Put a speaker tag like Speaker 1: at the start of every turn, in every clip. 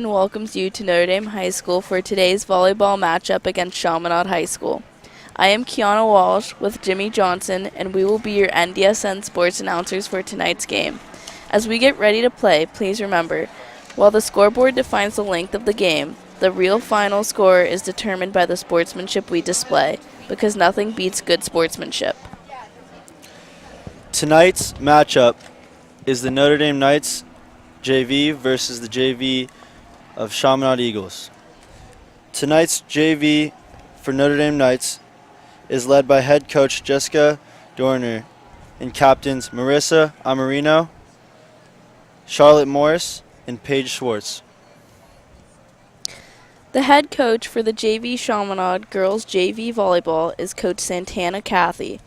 Speaker 1: Nation welcomes you to Notre Dame High School for today's volleyball matchup against Chaminade High School. I am Kiana Walsh with Jimmy Johnson, and we will be your NDSN sports announcers for tonight's game. As we get ready to play, please remember, while the scoreboard defines the length of the game, the real final score is determined by the sportsmanship we display, because nothing beats good sportsmanship.
Speaker 2: Tonight's matchup is the Notre Dame Knights JV versus the JV of Chaminade Eagles. Tonight's JV for Notre Dame Knights is led by head coach Jessica Dorner and captains Marissa Amarino, Charlotte Morris, and Paige Schwartz.
Speaker 1: The head coach for the JV Chaminade Girls JV Volleyball is Coach Santana Cathy.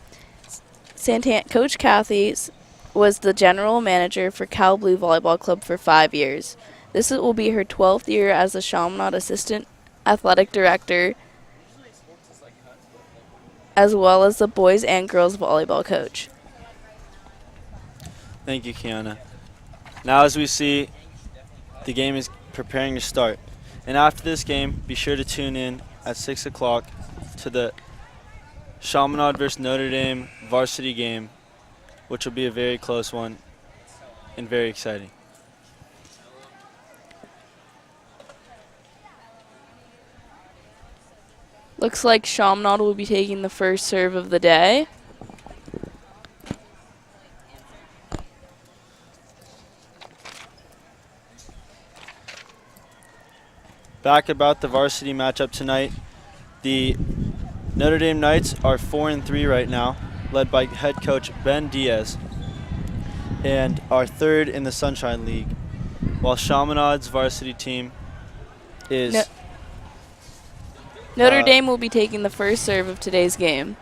Speaker 1: Coach Cathy was the general manager for Cal Blue Volleyball Club for 5 years. This will be her 12th year as the Chaminade Assistant Athletic Director, as well as the boys and girls volleyball coach.
Speaker 2: Thank you, Kiana. Now as we see, the game is preparing to start. And after this game, be sure to tune in at 6 o'clock to the Chaminade versus Notre Dame varsity game, which will be a very close one and very exciting.
Speaker 1: Looks like Chaminade will be taking the first serve of the day.
Speaker 2: Back about the varsity matchup tonight, the Notre Dame Knights are 4-3 right now, led by head coach Ben Diaz, and are third in the Sunshine League, while Chaminade's varsity team is...
Speaker 1: Notre Dame will be taking the first serve of today's game.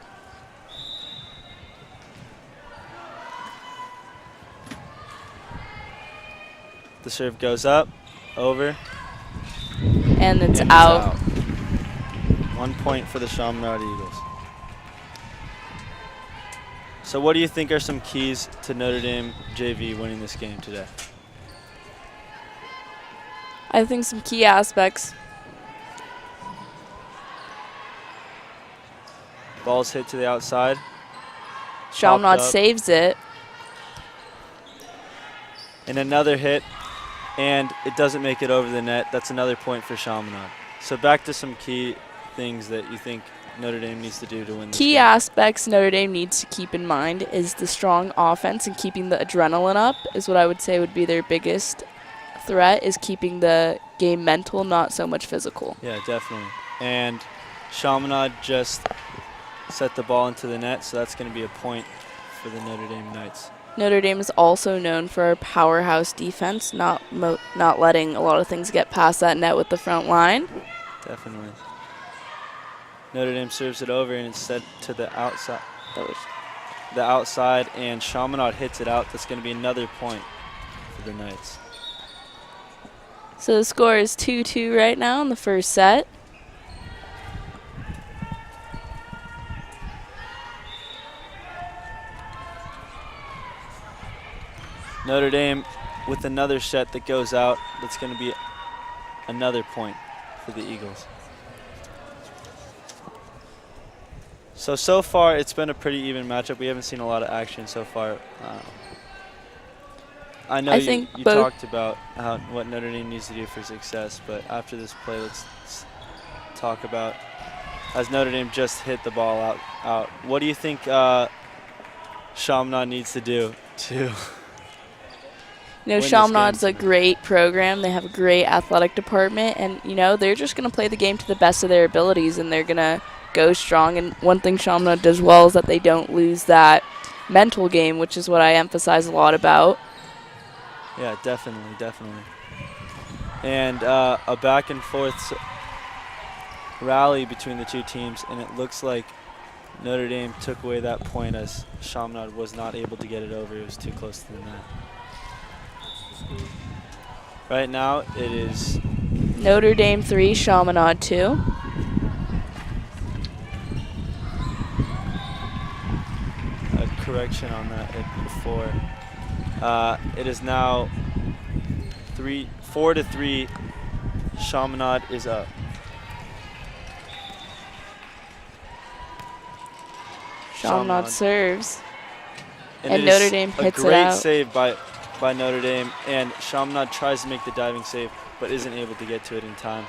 Speaker 2: The serve goes up, over,
Speaker 1: and it's out.
Speaker 2: 1 point for the Chaminade Eagles. So what do you think are some keys to Notre Dame JV winning this game today?
Speaker 1: I think some key aspects.
Speaker 2: Ball's hit to the outside.
Speaker 1: Chaminade saves it.
Speaker 2: And another hit, and it doesn't make it over the net. That's another point for Chaminade. So back to some key things that you think Notre Dame needs to do to win this
Speaker 1: Key
Speaker 2: game.
Speaker 1: aspects Notre Dame needs to keep in mind is the strong offense and keeping the adrenaline up is what I would say would be their biggest threat, is keeping the game mental, not so much physical.
Speaker 2: Yeah, definitely. And Chaminade just set the ball into the net, so that's going to be a point for the Notre Dame Knights.
Speaker 1: Notre Dame is also known for our powerhouse defense, not letting a lot of things get past that net with the front line.
Speaker 2: Definitely. Notre Dame serves it over and it's set to the outside. And Chaminade hits it out. That's going to be another point for the Knights.
Speaker 1: So the score is 2-2 right now in the first set.
Speaker 2: Notre Dame with another set that goes out. That's going to be another point for the Eagles. So far, it's been a pretty even matchup. We haven't seen a lot of action so far. I know you talked about what Notre Dame needs to do for success, but after this play, let's talk about, as Notre Dame just hit the ball out. What do you think Chaminade needs to do to...
Speaker 1: Chaminade's a great program. They have a great athletic department, and, they're just going to play the game to the best of their abilities, and they're going to go strong. And one thing Chaminade does well is that they don't lose that mental game, which is what I emphasize a lot about.
Speaker 2: Yeah, definitely. And a back and forth rally between the two teams, and it looks like Notre Dame took away that point as Chaminade was not able to get it over. It was too close to the net. Right now, it is
Speaker 1: Notre Dame 3, Chaminade 2.
Speaker 2: A correction on that before. It is now 4-3 Chaminade is up.
Speaker 1: Chaminade serves.
Speaker 2: And
Speaker 1: And Notre Dame hits it
Speaker 2: a great
Speaker 1: out.
Speaker 2: save by Notre Dame. And Chaminade tries to make the diving save, but isn't able to get to it in time.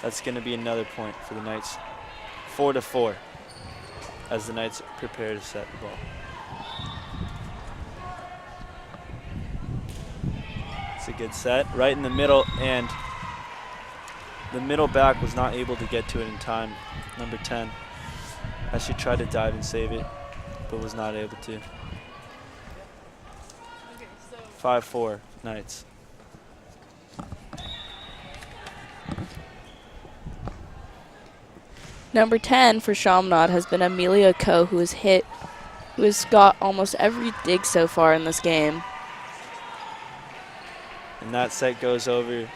Speaker 2: That's going to be another point for the Knights. 4-4 as the Knights prepare to set the ball. It's a good set. Right in the middle, and the middle back was not able to get to it in time. Number 10. As she tried to dive and save it, but was not able to. 5-4 Knights.
Speaker 1: Number 10 for Chaminade has been Amelia Coe, who has got almost every dig so far in this game.
Speaker 2: And that set goes over.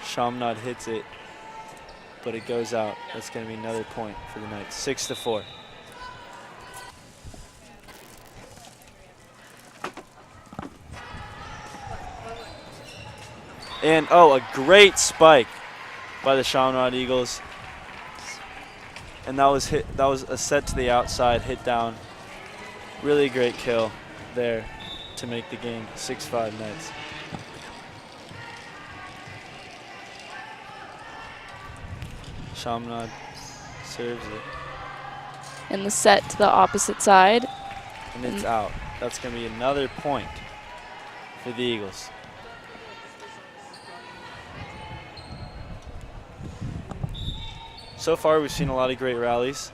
Speaker 2: Chaminade hits it, but it goes out. That's going to be another point for the Knights. 6-4. And a great spike by the Chaminade Eagles. And that was a set to the outside, hit down. Really great kill there to make the game 6-5 Knights. Chaminade serves it.
Speaker 1: And the set to the opposite side.
Speaker 2: And it's out. That's going to be another point for the Eagles. So far, we've seen a lot of great rallies.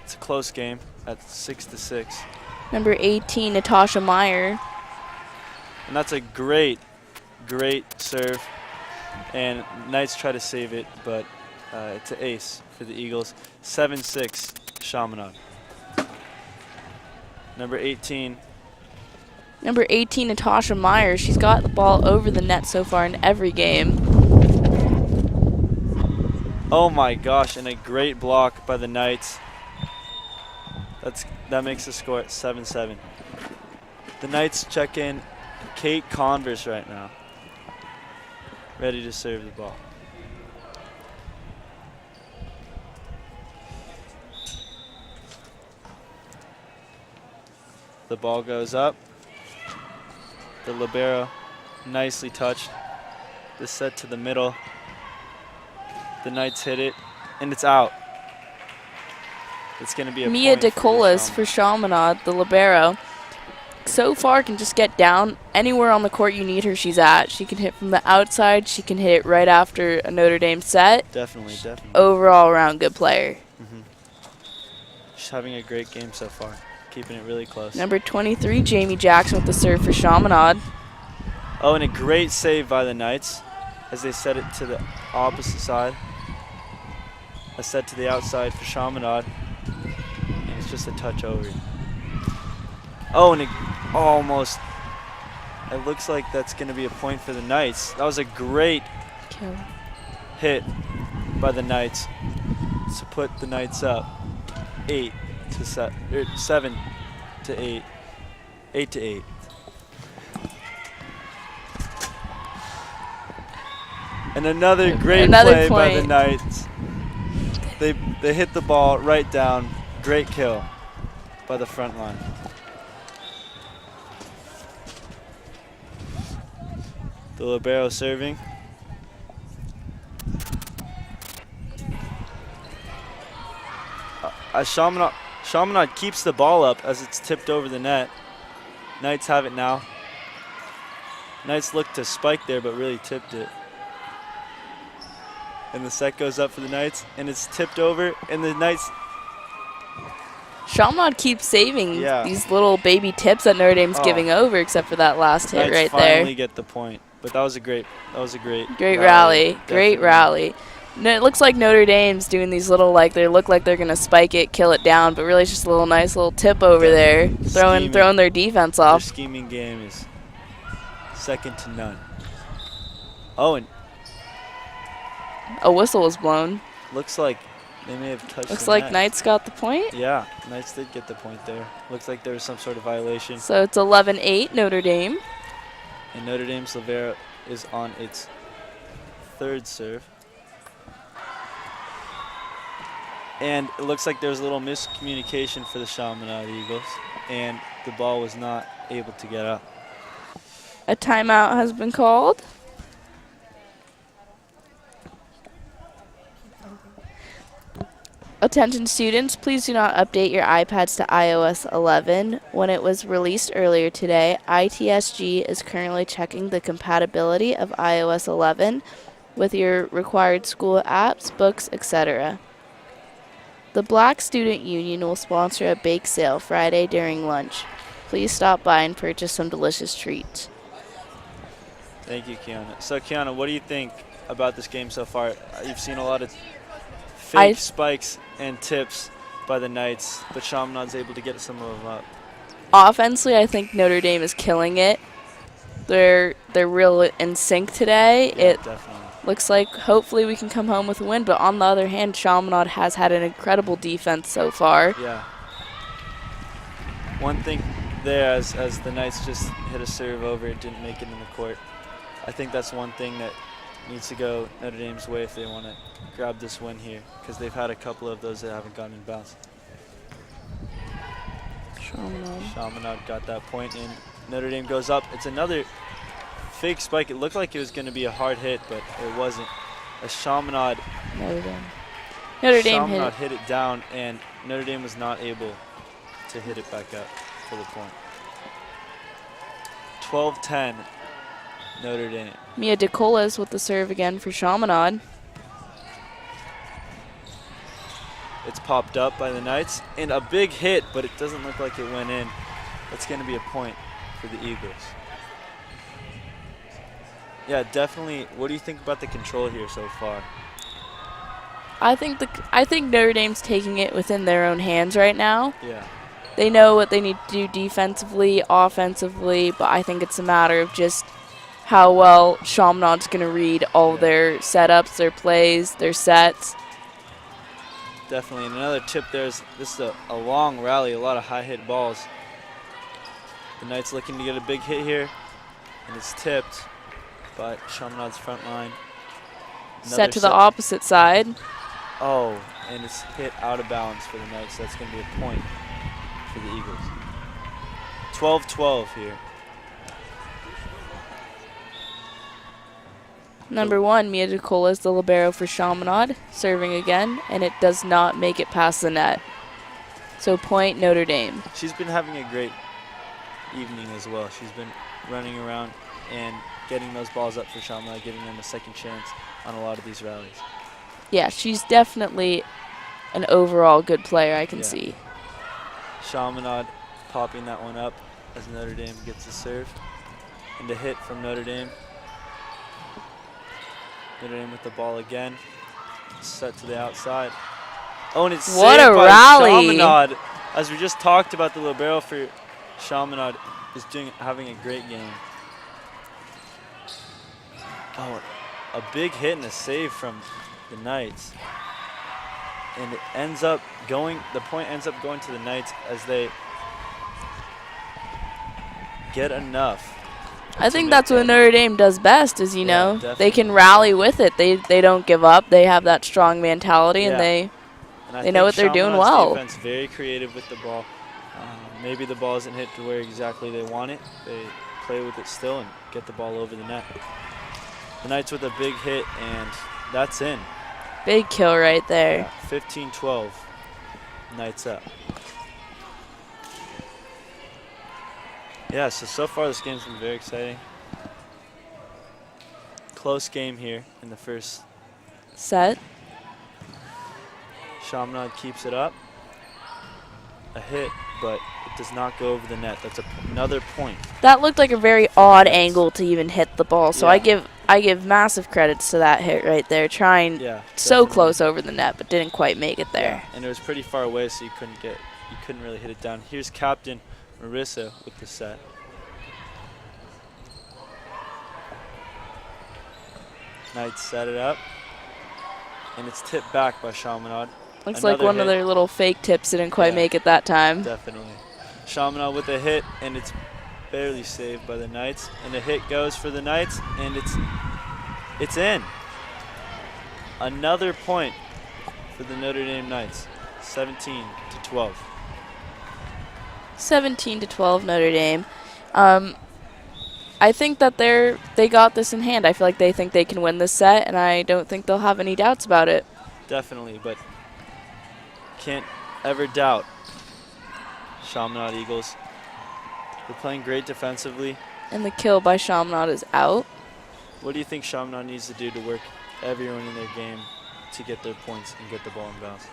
Speaker 2: It's a close game at 6-6.
Speaker 1: Number 18, Natasha Meyers.
Speaker 2: And that's a great serve. And Knights try to save it, but it's an ace for the Eagles. 7-6, Chaminade. Number 18.
Speaker 1: Number 18, Natasha Meyers. She's got the ball over the net so far in every game.
Speaker 2: Oh my gosh, and a great block by the Knights. That makes the score at 7-7. The Knights check in Kate Converse right now, ready to serve the ball. The ball goes up. The libero nicely touched. The set to the middle. The Knights hit it, and it's out. It's going to be a
Speaker 1: Mia
Speaker 2: point
Speaker 1: DeColas for Chaminade, the libero. So far can just get down anywhere on the court you need her, she's at. She can hit from the outside. She can hit it right after a Notre Dame set.
Speaker 2: Definitely.
Speaker 1: Overall around good player.
Speaker 2: She's having a great game so far, keeping it really close.
Speaker 1: Number 23, Jamie Jackson with the serve for Chaminade.
Speaker 2: Oh, and a great save by the Knights as they set it to the opposite side. A set to the outside for Chaminade. And it's just a touch over. Oh, and it almost. It looks like that's going to be a point for the Knights. That was a great hit by the Knights to put the Knights up 7-8. 8-8. And another great play by the Knights. They hit the ball right down. Great kill by the front line. The libero serving. Chaminade keeps the ball up as it's tipped over the net. Knights have it now. Knights looked to spike there, but really tipped it. And the set goes up for the Knights, and it's tipped over, and the Knights.
Speaker 1: Chaminade keeps saving these little baby tips that Notre Dame's giving over, except for that last hit right there.
Speaker 2: Finally get the point, but that was a great
Speaker 1: rally. Great rally. No, it looks like Notre Dame's doing these little they look like they're gonna spike it, kill it down, but really it's just a little nice little tip over there, throwing their defense off.
Speaker 2: Their scheming game is second to none. Oh, and
Speaker 1: a whistle was blown.
Speaker 2: Looks like they may have touched.
Speaker 1: Looks
Speaker 2: the
Speaker 1: like
Speaker 2: net.
Speaker 1: Knights got the point.
Speaker 2: Yeah, Knights did get the point there. Looks like there was some sort of violation.
Speaker 1: So it's 11-8 Notre Dame.
Speaker 2: And Notre Dame's libero is on its third serve. And it looks like there's a little miscommunication for the Chaminade Eagles, and the ball was not able to get up.
Speaker 1: A timeout has been called. Attention students, please do not update your iPads to iOS 11. When it was released earlier today, ITSG is currently checking the compatibility of iOS 11 with your required school apps, books, etc. The Black Student Union will sponsor a bake sale Friday during lunch. Please stop by and purchase some delicious treats.
Speaker 2: Thank you, Kiana. So, Kiana, what do you think about this game so far? You've seen a lot of fake spikes and tips by the Knights, but Chaminade's able to get some of them up.
Speaker 1: Offensively, I think Notre Dame is killing it. They're real in sync today.
Speaker 2: Yeah, definitely.
Speaker 1: Looks like hopefully we can come home with a win, but on the other hand, Chaminade has had an incredible defense so far.
Speaker 2: Yeah. One thing there, as the Knights just hit a serve over, it didn't make it in the court. I think that's one thing that needs to go Notre Dame's way if they want to grab this win here, because they've had a couple of those that haven't gotten in bounds. Chaminade got that point, and Notre Dame goes up. It's another fake spike. It looked like it was going to be a hard hit, but it wasn't. A Chaminade hit it down, and Notre Dame was not able to hit it back up for the point. 12-10, Notre Dame.
Speaker 1: Mia DeColas with the serve again for Chaminade.
Speaker 2: It's popped up by the Knights, and a big hit, but it doesn't look like it went in. That's going to be a point for the Eagles. Yeah, definitely. What do you think about the control here so far?
Speaker 1: I think Notre Dame's taking it within their own hands right now.
Speaker 2: Yeah.
Speaker 1: They know what they need to do defensively, offensively, but I think it's a matter of just how well Chaminade's going to read all their setups, their plays, their sets.
Speaker 2: Definitely. And another tip there is this is a long rally, a lot of high hit balls. The Knights looking to get a big hit here, and it's tipped by Chaminade's front line.
Speaker 1: Set to the opposite side.
Speaker 2: Oh, and it's hit out of bounds for the Knights. That's going to be a point for the Eagles. 12-12 here.
Speaker 1: Number 1, Mia DeColas, the libero for Chaminade, serving again, and it does not make it past the net. So point Notre Dame.
Speaker 2: She's been having a great evening as well. She's been running around and getting those balls up for Chaminade, giving them a second chance on a lot of these rallies.
Speaker 1: Yeah, she's definitely an overall good player, I can see.
Speaker 2: Chaminade popping that one up as Notre Dame gets a serve. And a hit from Notre Dame. Notre Dame with the ball again. Set to the outside. Oh, and it's saved by Chaminade. As we just talked about, the libero for Chaminade is having a great game. Oh, a big hit and a save from the Knights. And it ends up going, the point ends up going to the Knights as they get enough.
Speaker 1: I think that's what Notre Dame does best is, you know, they can rally with it. They don't give up. They have that strong mentality, and they know what they're doing well.
Speaker 2: Defense very creative with the ball. Maybe the ball isn't hit to where exactly they want it. They play with it still and get the ball over the net. The Knights with a big hit, and that's in.
Speaker 1: Big kill right there.
Speaker 2: 15-12, Knights up. Yeah, so far this game's been very exciting. Close game here in the first
Speaker 1: set.
Speaker 2: Chaminade keeps it up. A hit, but it does not go over the net. That's another point.
Speaker 1: That looked like a very odd angle to even hit the ball. So I give massive credits to that hit right there, trying so close over the net, but didn't quite make it there.
Speaker 2: Yeah. And it was pretty far away, so you couldn't really hit it down. Here's Captain Marissa with the set. Knights set it up, and it's tipped back by Chaminade.
Speaker 1: Looks like one of their little fake tips didn't quite make it that time.
Speaker 2: Definitely. Chaminade with a hit, and it's barely saved by the Knights, and a hit goes for the Knights, and it's in. Another point for the Notre Dame Knights, 17-12.
Speaker 1: 17-12 Notre Dame. I think that they got this in hand. I feel like they think they can win this set, and I don't think they'll have any doubts about it.
Speaker 2: Definitely, but can't ever doubt Chaminade Eagles. They're playing great defensively.
Speaker 1: And the kill by Chaminade is out.
Speaker 2: What do you think Chaminade needs to do to work everyone in their game to get their points and get the ball in bounds?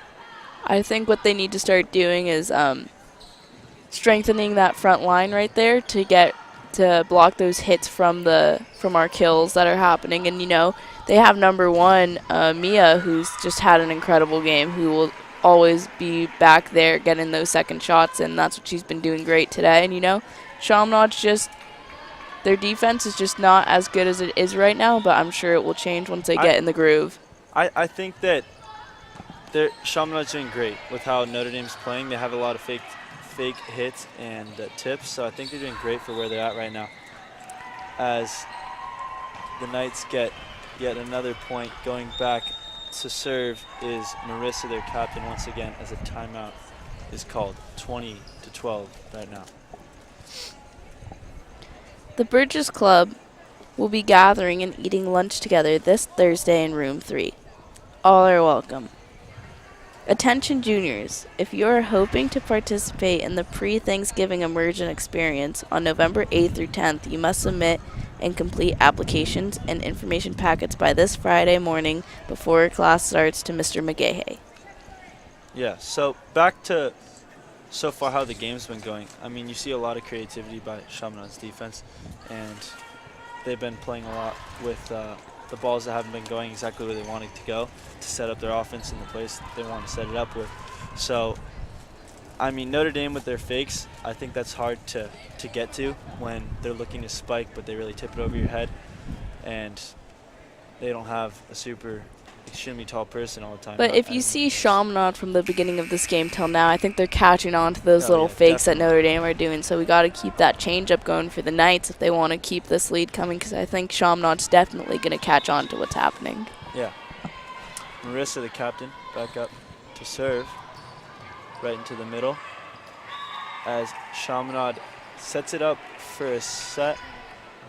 Speaker 1: I think what they need to start doing is strengthening that front line right there to block those hits from our kills that are happening. And they have number one Mia, who's just had an incredible game, who will always be back there getting those second shots, and that's what she's been doing great today. And Chaminade's just, their defense is just not as good as it is right now, but I'm sure it will change once they get in the groove.
Speaker 2: I think that Chaminade's doing great with how Notre Dame's playing. They have a lot of fake hits and tips, so I think they're doing great for where they're at right now. As the Knights get yet another point, going back to serve is Marissa, their captain, once again, as a timeout is called. 20-12 right now.
Speaker 1: The Bridges Club will be gathering and eating lunch together this Thursday in room 3. All are welcome. Attention juniors, if you are hoping to participate in the pre-Thanksgiving immersion experience on November 8th through 10th, you must submit and complete applications and information packets by this Friday morning before class starts to Mr. McGahey.
Speaker 2: Yeah, so back to so far how the game's been going. I mean, you see a lot of creativity by Chaminade's defense, and they've been playing a lot with the balls that haven't been going exactly where they wanted to go to set up their offense in the place they want to set it up with. So, I mean, Notre Dame with their fakes, I think that's hard to get to when they're looking to spike, but they really tip it over your head, and they don't have a extremely tall person all the time.
Speaker 1: But if you see Chaminade from the beginning of this game till now, I think they're catching on to those little fakes that Notre Dame are doing. So we got to keep that change up going for the Knights if they want to keep this lead coming, because I think Chaminade's definitely going to catch on to what's happening.
Speaker 2: Yeah. Marissa, the captain, back up to serve right into the middle as Chaminade sets it up for a set,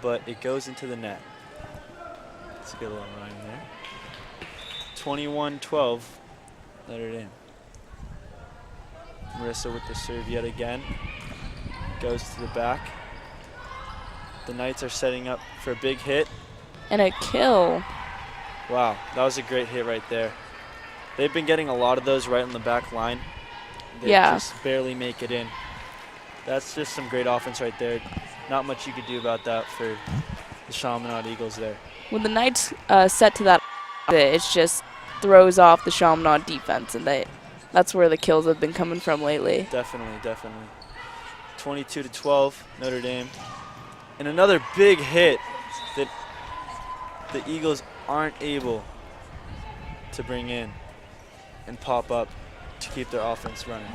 Speaker 2: but it goes into the net. Let's get a little rhyme there. 21-12, Notre Dame. Marissa with the serve yet again. Goes to the back. The Knights are setting up for a big hit.
Speaker 1: And a kill.
Speaker 2: Wow, that was a great hit right there. They've been getting a lot of those right on the back line. They just barely make it in. That's just some great offense right there. Not much you could do about that for the Chaminade Eagles there.
Speaker 1: When the Knights set to that, it just throws off the Chaminade defense, and that's where the kills have been coming from lately.
Speaker 2: Definitely. 22-12, Notre Dame. And another big hit that the Eagles aren't able to bring in and pop up to keep their offense running.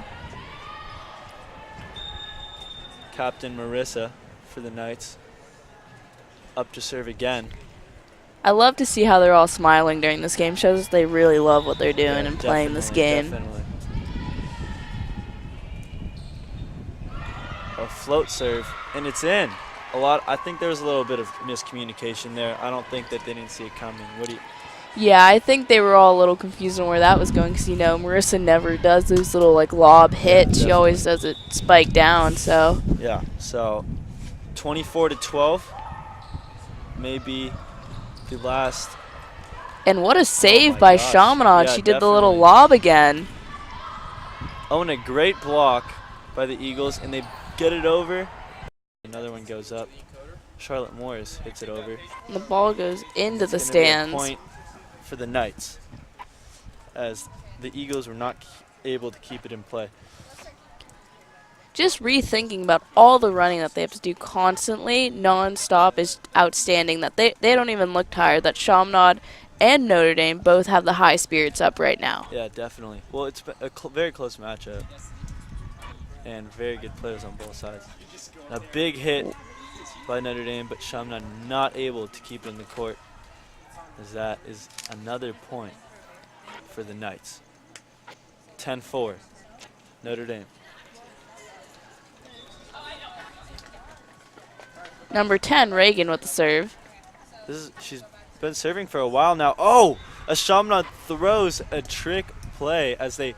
Speaker 2: Captain Marissa for the Knights up to serve again.
Speaker 1: I love to see how they're all smiling during this game. Shows they really love what they're doing and playing this game.
Speaker 2: Definitely. A float serve, and it's in. I think there was a little bit of miscommunication there. I don't think that they didn't see it coming.
Speaker 1: Yeah, I think they were all a little confused on where that was going, because Marissa never does those little lob hits. She always does it spike down. So
Speaker 2: yeah. So 24-12, maybe the last.
Speaker 1: And what a save by Chaminade. She did the little lob again.
Speaker 2: Oh, and a great block by the Eagles, and they get it over. Another one goes up. Charlotte Morris hits it over.
Speaker 1: And the ball goes into the
Speaker 2: stands.
Speaker 1: stands.
Speaker 2: Point for the Knights, as the Eagles were not able to keep it in play.
Speaker 1: Just rethinking about all the running that they have to do constantly, non-stop, is outstanding. That they don't even look tired. That Chaminade and Notre Dame both have the high spirits up right now.
Speaker 2: Yeah, definitely. Well, it's been a very close matchup. and very good players on both sides. A big hit by Notre Dame, but Chaminade not able to keep it in the court, as that is another point for the Knights. 10-4, Notre Dame.
Speaker 1: Number 10, Reagan with the serve.
Speaker 2: She's been serving for a while now. Oh, a Chaminade throws a trick play as they.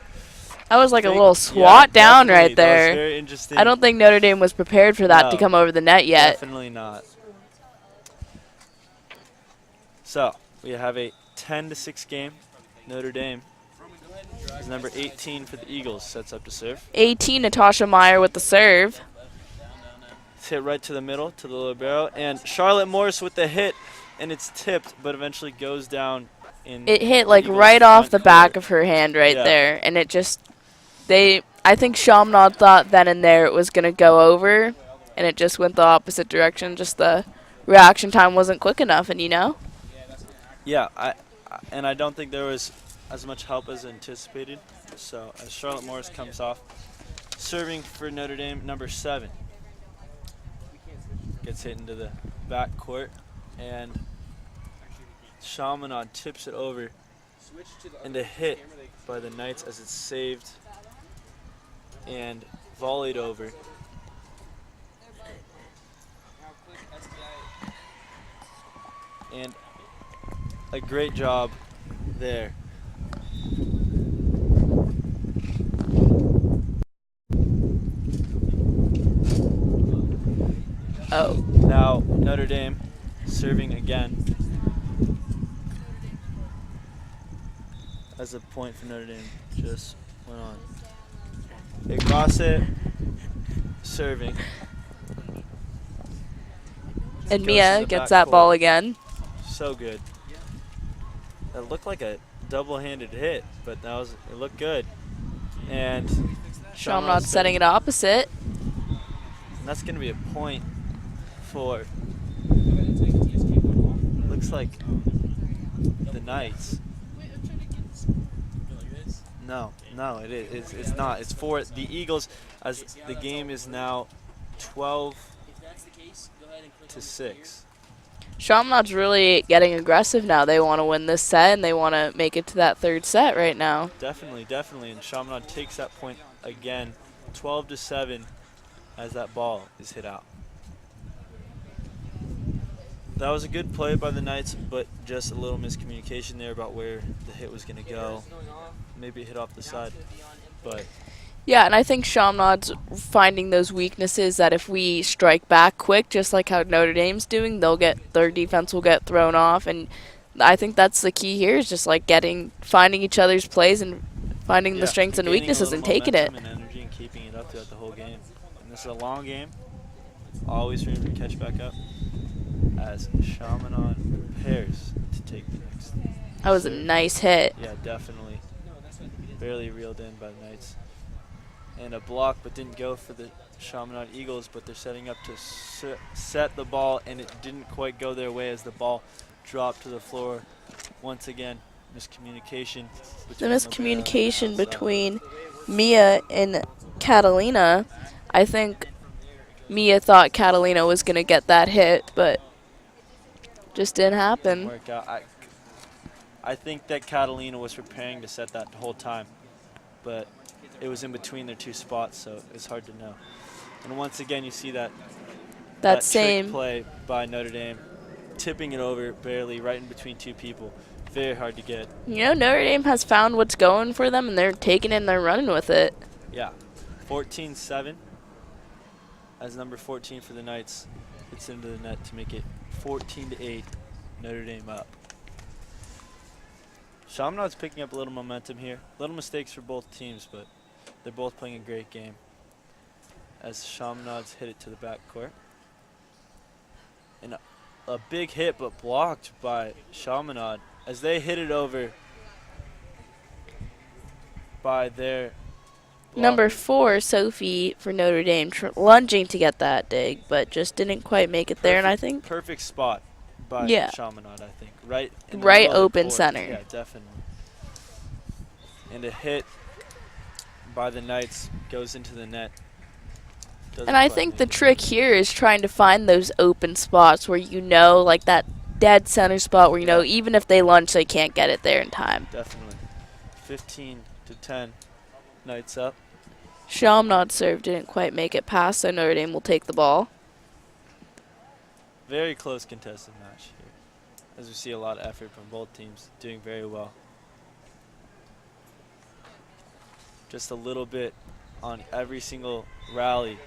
Speaker 1: That was like a little swat down right there.
Speaker 2: That was very interesting.
Speaker 1: I don't think Notre Dame was prepared for that to come over the net yet.
Speaker 2: Definitely not. So we have a 10-6 game. Notre Dame is number 18 for the Eagles. Sets up to serve.
Speaker 1: 18, Natasha Meyers with the serve.
Speaker 2: It's hit right to the middle, to the libero, and Charlotte Morris with the hit, and it's tipped, but eventually goes down.
Speaker 1: It hit like right off the back of her hand right there, and it just, I think Chaminade thought then and there it was going to go over, and it just went the opposite direction. Just the reaction time wasn't quick enough, and
Speaker 2: Yeah, I don't think there was as much help as anticipated. So as Charlotte Morris comes off, serving for Notre Dame, number 7. Gets hit into the back court, and Chaminade tips it over, and a hit by the Knights as it's saved and volleyed over. And a great job there.
Speaker 1: Oh.
Speaker 2: Now Notre Dame serving again. As a point for Notre Dame just went on. Igbase serving.
Speaker 1: And Mia gets that ball again.
Speaker 2: So good. That looked like a double-handed hit, but it looked good. And
Speaker 1: Chaminade setting it opposite.
Speaker 2: And that's going to be a point for, looks like, the Knights. No, it's not. It's for the Eagles, as the game is now 12-6.
Speaker 1: Chaminade's really getting aggressive now. They want to win this set, and they want to make it to that third set right now.
Speaker 2: Definitely. And Chaminade takes that point again, 12-7, as that ball is hit out. That was a good play by the Knights, but just a little miscommunication there about where the hit was going to go. Maybe it hit off the side, but
Speaker 1: yeah, and I think Chaminade's finding those weaknesses that if we strike back quick, just like how Notre Dame's doing, their defense will get thrown off, and I think that's the key here is just like finding each other's plays and finding the strengths and weaknesses and taking it.
Speaker 2: And energy and keeping it up throughout the whole game. And this is a long game, always room to catch back up as Chaminade prepares to take the next.
Speaker 1: That was a nice hit.
Speaker 2: Yeah, definitely. Barely reeled in by the Knights. And a block, but didn't go for the Chaminade Eagles, but they're setting up to set the ball, and it didn't quite go their way as the ball dropped to the floor. Once again, miscommunication.
Speaker 1: The miscommunication between Mia and Catalina. I think Mia thought Catalina was going to get that hit, but just didn't happen.
Speaker 2: Didn't work out. I think that Catalina was preparing to set that the whole time, but it was in between their two spots, so it's hard to know. And once again, you see that
Speaker 1: same
Speaker 2: trick play by Notre Dame, tipping it over barely right in between two people. Very hard to get.
Speaker 1: Notre Dame has found what's going for them, and they're taking it and they're running with it.
Speaker 2: Yeah, 14-7 as number 14 for the Knights hits into the net to make it 14-8. Notre Dame up. Chaminade's picking up a little momentum here. Little mistakes for both teams, but they're both playing a great game. As Chaminade's hit it to the backcourt. And a big hit, but blocked by Chaminade as they hit it over by their blocker.
Speaker 1: Number 4, Sophie for Notre Dame, lunging to get that dig, but just didn't quite make it there. And I think
Speaker 2: perfect spot by Chaminade, I think. Right
Speaker 1: open center.
Speaker 2: Yeah, definitely. And a hit by the Knights goes into the net
Speaker 1: And I think the trick here is trying to find those open spots where like that dead center spot where even if they lunge, they can't get it there in time.
Speaker 2: Definitely. 15-10. Knights up.
Speaker 1: Chaminade serve didn't quite make it past, so Notre Dame will take the ball.
Speaker 2: Very close contested match here, as we see a lot of effort from both teams, doing very well. Just a little bit on every single rally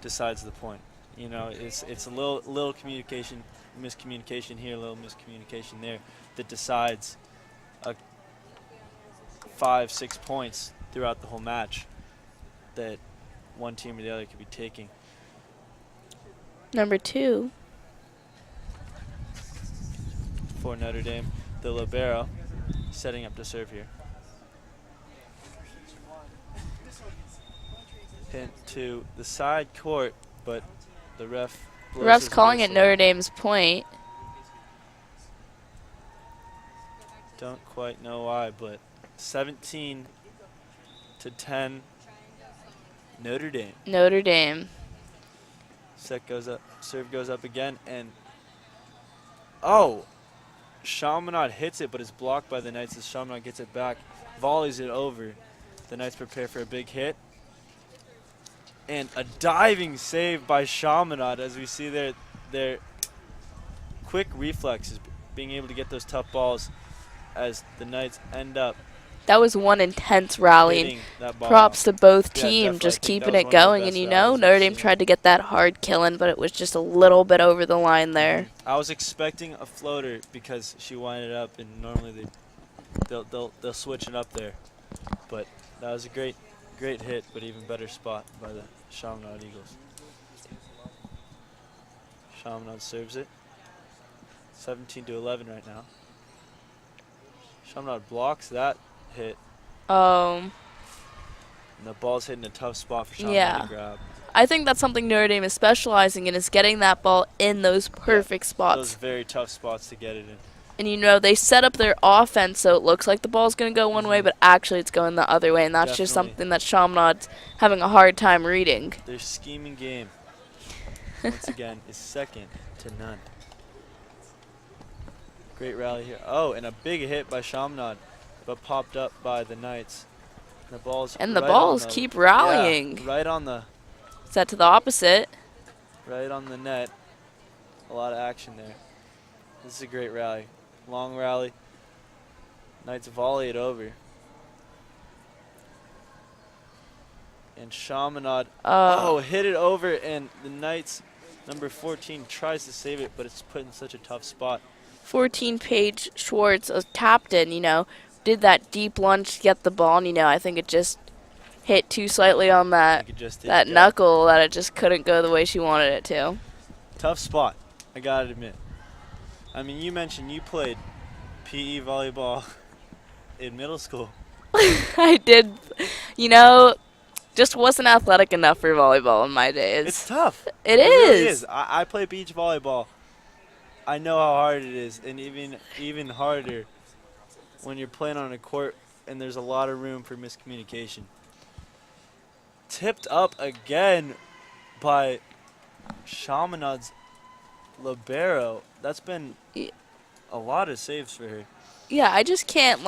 Speaker 2: decides the point. It's a little miscommunication here, a little miscommunication there that decides 5-6 points throughout the whole match that one team or the other could be taking.
Speaker 1: Number 2.
Speaker 2: For Notre Dame, the libero setting up to serve here. Hint to the side court, but the ref's
Speaker 1: calling it Notre Dame's point.
Speaker 2: Don't quite know why, but 17-10 Notre Dame.
Speaker 1: Notre Dame.
Speaker 2: Set goes up, serve goes up again, and Chaminade hits it, but it's blocked by the Knights as Chaminade gets it back, volleys it over. The Knights prepare for a big hit. And a diving save by Chaminade, as we see their quick reflexes, being able to get those tough balls as the Knights end up.
Speaker 1: That was one intense rally. Props to both teams, just keeping it going. And Notre Dame tried to get that hard killing, but it was just a little bit over the line there.
Speaker 2: I was expecting a floater because she winded up, and normally they'll switch it up there. But that was a great hit, but even better spot by the Chaminade Eagles. Chaminade serves it. 17-11 right now. Chaminade blocks that hit. And the ball's hitting a tough spot for Chaminade to grab.
Speaker 1: I think that's something Notre Dame is specializing in, is getting that ball in those perfect spots.
Speaker 2: Those very tough spots to get it in.
Speaker 1: And they set up their offense so it looks like the ball's going to go one way, but actually it's going the other way, and that's just something that Chaminade's having a hard time reading.
Speaker 2: Their scheming game, once again, is second to none. Great rally here. And a big hit by Chaminade, but popped up by the Knights. The balls
Speaker 1: keep rallying.
Speaker 2: Yeah, right on the...
Speaker 1: Set to the opposite.
Speaker 2: Right on the net. A lot of action there. This is a great rally. Long rally. Knights volley it over. And Chaminade, hit it over, and the Knights, number 14, tries to save it, but it's put in such a tough spot.
Speaker 1: 14 Paige Schwartz, a captain, did that deep lunge to get the ball, and, I think it just hit too slightly on that knuckle that it just couldn't go the way she wanted it to.
Speaker 2: Tough spot, I gotta admit. I mean, you mentioned you played PE volleyball in middle school.
Speaker 1: I did. Just wasn't athletic enough for volleyball in my days.
Speaker 2: It's tough.
Speaker 1: It
Speaker 2: really
Speaker 1: is.
Speaker 2: I play beach volleyball. I know how hard it is, and even harder when you're playing on a court and there's a lot of room for miscommunication. Tipped up again by Chaminade's libero. That's been a lot of saves for her.
Speaker 1: Yeah, I just can't,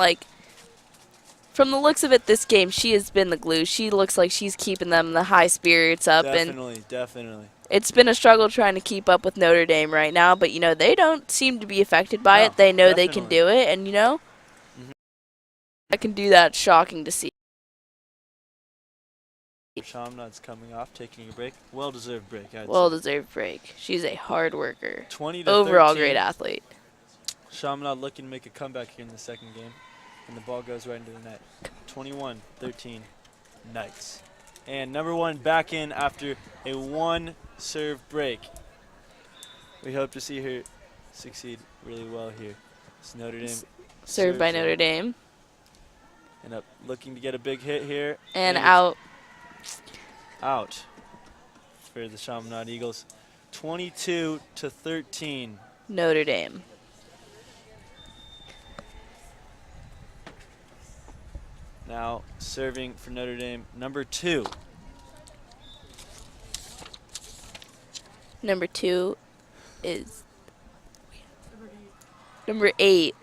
Speaker 1: from the looks of it this game, she has been the glue. She looks like she's keeping them the high spirits up.
Speaker 2: Definitely.
Speaker 1: It's been a struggle trying to keep up with Notre Dame right now, but, they don't seem to be affected by it. They know they can do it, and, I can do that. Shocking to see.
Speaker 2: Chaminade's coming off, taking a break. Well-deserved break, I'd say.
Speaker 1: Well-deserved break. She's a hard worker.
Speaker 2: 20-13.
Speaker 1: Overall great athlete.
Speaker 2: Chaminade looking to make a comeback here in the second game, and the ball goes right into the net. 21-13 Knights. And number 1 back in after a 1-serve break. We hope to see her succeed really well here. It's Notre Dame.
Speaker 1: Served by Notre Dame.
Speaker 2: And up looking to get a big hit here.
Speaker 1: And out.
Speaker 2: Out for the Chaminade Eagles. 22-13.
Speaker 1: Notre Dame.
Speaker 2: Now serving for Notre Dame, number 2.
Speaker 1: Number 2 is number 8.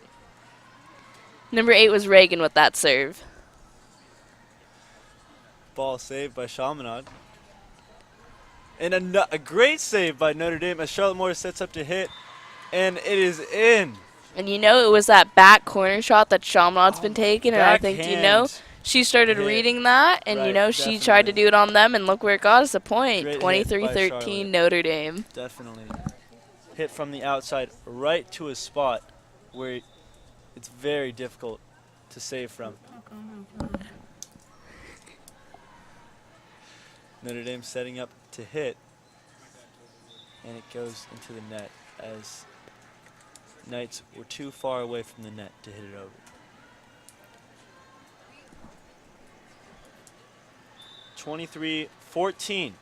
Speaker 1: Number 8 was Reagan with that serve.
Speaker 2: Ball saved by Chaminade. And a great save by Notre Dame as Charlotte Morris sets up to hit. And it is in.
Speaker 1: And you know it was that back corner shot that Chaminade's been taking, and I think, she started reading that, and,
Speaker 2: Right,
Speaker 1: she tried to do it on them, and look where it got us a point.
Speaker 2: Great hit by
Speaker 1: 23-13
Speaker 2: Charlotte.
Speaker 1: Notre Dame.
Speaker 2: Definitely. Hit from the outside right to a spot where it's very difficult to save from. Notre Dame setting up to hit, and it goes into the net as Knights were too far away from the net to hit it over. 23-14.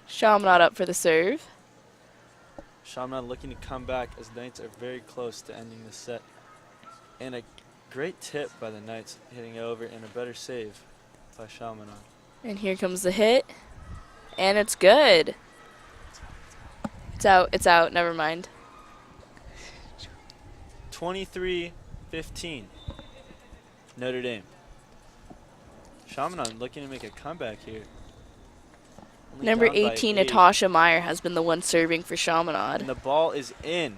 Speaker 1: Chaminade up for the serve.
Speaker 2: Chaminade looking to come back as Knights are very close to ending the set. And a great tip by the Knights hitting it over, and a better save by Chaminade.
Speaker 1: And here comes the hit. And it's good. It's out, never mind.
Speaker 2: 23-15. Notre Dame. Chaminade looking to make a comeback here. Only
Speaker 1: Number
Speaker 2: down by
Speaker 1: 18,
Speaker 2: 8.
Speaker 1: Natasha Meyers, has been the one serving for Chaminade.
Speaker 2: And the ball is in.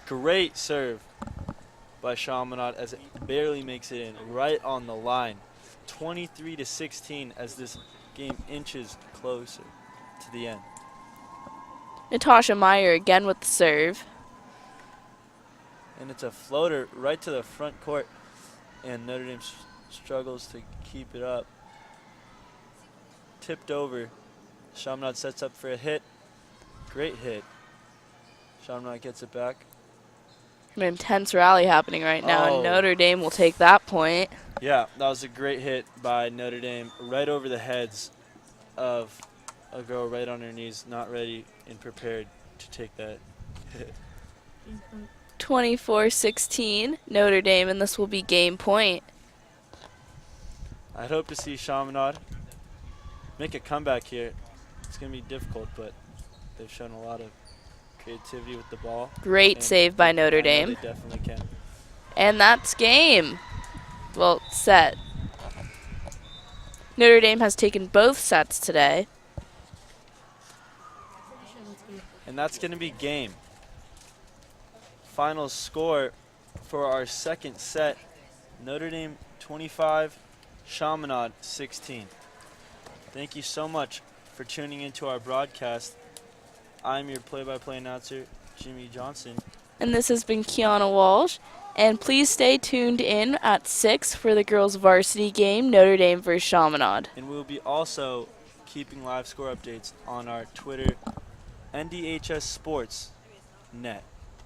Speaker 2: Great serve by Chaminade as it barely makes it in, right on the line. 23-16 as this game inches closer to the end.
Speaker 1: Natasha Meyer again with the serve.
Speaker 2: And it's a floater right to the front court, and Notre Dame struggles to keep it up. Tipped over. Chaminade sets up for a hit. Great hit. Chaminade gets it back.
Speaker 1: An intense rally happening right now,
Speaker 2: Oh.
Speaker 1: and Notre Dame will take that point.
Speaker 2: Yeah, that was a great hit by Notre Dame right over the heads of a girl right on her knees, not ready and prepared to take that hit.
Speaker 1: 24-16 Notre Dame, and this will be game point.
Speaker 2: I'd hope to see Chaminade make a comeback here. It's going to be difficult, but they've shown a lot of creativity with the ball.
Speaker 1: Great save by Notre
Speaker 2: I know
Speaker 1: Dame.
Speaker 2: They definitely can.
Speaker 1: And that's game. Well, set. Notre Dame has taken both sets today.
Speaker 2: And that's going to be game. Final score for our second set, Notre Dame 25, Chaminade 16. Thank you so much for tuning into our broadcast. I'm your play-by-play announcer, Jimmy Johnson.
Speaker 1: And this has been Kiana Walsh. And please stay tuned in at 6 for the girls' varsity game, Notre Dame versus Chaminade.
Speaker 2: And we'll be also keeping live score updates on our Twitter, NDHS Sports Net.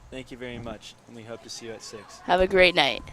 Speaker 2: Thank you very much, and we hope to see you at 6.
Speaker 1: Have a great night.